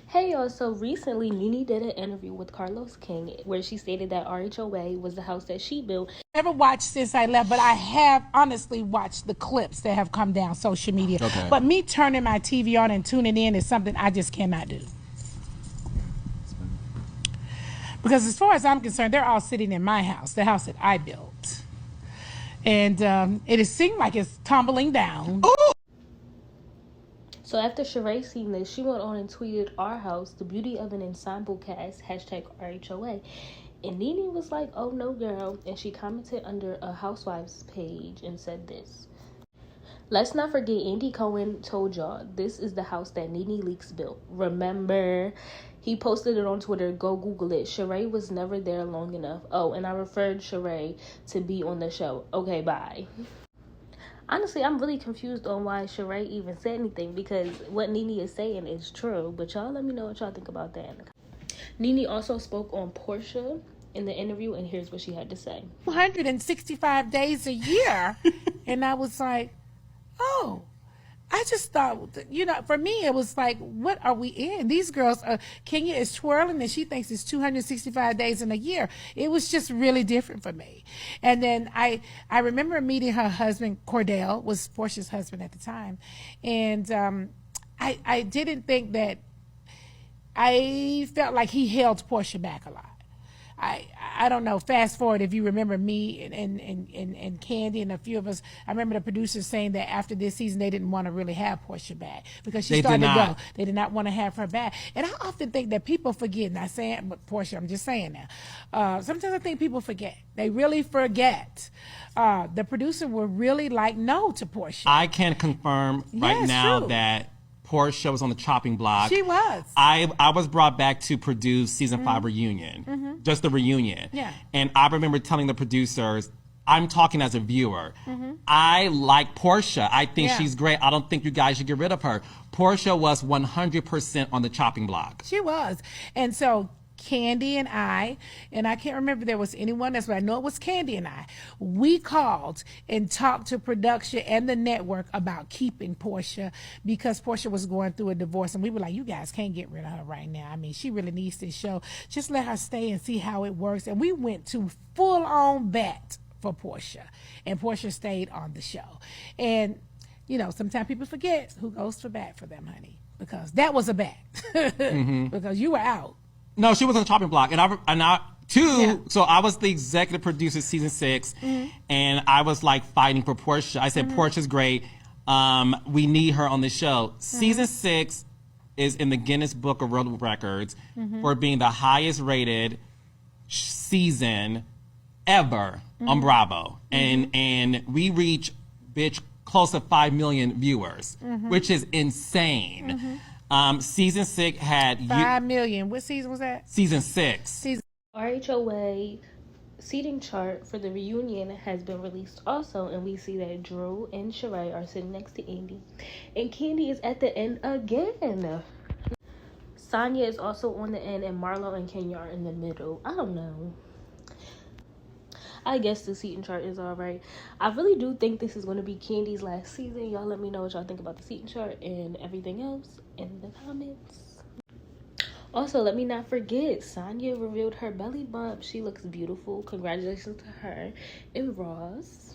Hey y'all, so recently NeNe did an interview with Carlos King where she stated that RHOA was the house that she built. Never watched since I left, but I have honestly watched the clips that have come down social media. Okay. But me turning my TV on and tuning in is something I just cannot do. Because as far as I'm concerned, they're all sitting in my house, the house that I built. And it has seemed like it's tumbling down. Ooh. So after Sheree seen this, she went on and tweeted, "Our house, the beauty of an ensemble cast, hashtag RHOA." And NeNe was like, "Oh no girl," and she commented under a Housewives page and said this: "Let's not forget Andy Cohen told y'all this is the house that NeNe Leakes built. Remember?" He posted it on Twitter. Go Google it. Sheree was never there long enough. Oh, and I referred Sheree to be on the show. Okay, bye. Honestly, I'm really confused on why Sheree even said anything, because what NeNe is saying is true. But y'all let me know what y'all think about that. NeNe also spoke on Portia in the interview, and here's what she had to say. 165 days a year. And I was like, oh, I just thought, for me, it was like, what are we in? These girls, Kenya is twirling and she thinks it's 265 days in a year. It was just really different for me. And then I remember meeting her husband, Cordell, was Portia's husband at the time. And I didn't think that, I felt like he held Portia back a lot. I don't know, fast forward, if you remember me and Candy and a few of us, I remember the producers saying that after this season they didn't want to really have Portia back because she started to go. They did not want to have her back. And I often think that people forget, not saying but Portia, I'm just saying now. Sometimes I think people forget. They really forget. The producer will really like no to Portia. I can confirm right now that Portia was on the chopping block. She was. I was brought back to produce season 5 reunion, just the reunion. Yeah. And I remember telling the producers, I'm talking as a viewer, I like Portia. I think she's great. I don't think you guys should get rid of her. Portia was 100% on the chopping block. She was. And so Candy and I can't remember if there was anyone else, but I know it was Candy and I. We called and talked to production and the network about keeping Portia because Portia was going through a divorce, and we were like, you guys can't get rid of her right now. I mean, she really needs this show. Just let her stay and see how it works. And we went to full-on bat for Portia, and Portia stayed on the show. And, sometimes people forget who goes for bat for them, honey, because that was a bat because you were out. No, she was on the chopping block, and I so I was the executive producer season 6, and I was like fighting for Portia. I said, Portia's great. We need her on the show. Season 6 is in the Guinness Book of World Records for being the highest rated season ever on Bravo. And we reach, close to 5 million viewers, which is insane. Season 6 had 5 million. What season was that? Season 6. RHOA seating chart for the reunion has been released also, and we see that Drew and Sheree are sitting next to Andy, and Candy is at the end again. Sanya is also on the end, and Marlo and Kenya are in the middle. I don't know. I guess the seating chart is all right. I really do think this is going to be Candy's last season. Y'all let me know what y'all think about the seating chart and everything else in the comments. Also, let me not forget, Sanya revealed her belly bump. She looks beautiful. Congratulations to her and Ross.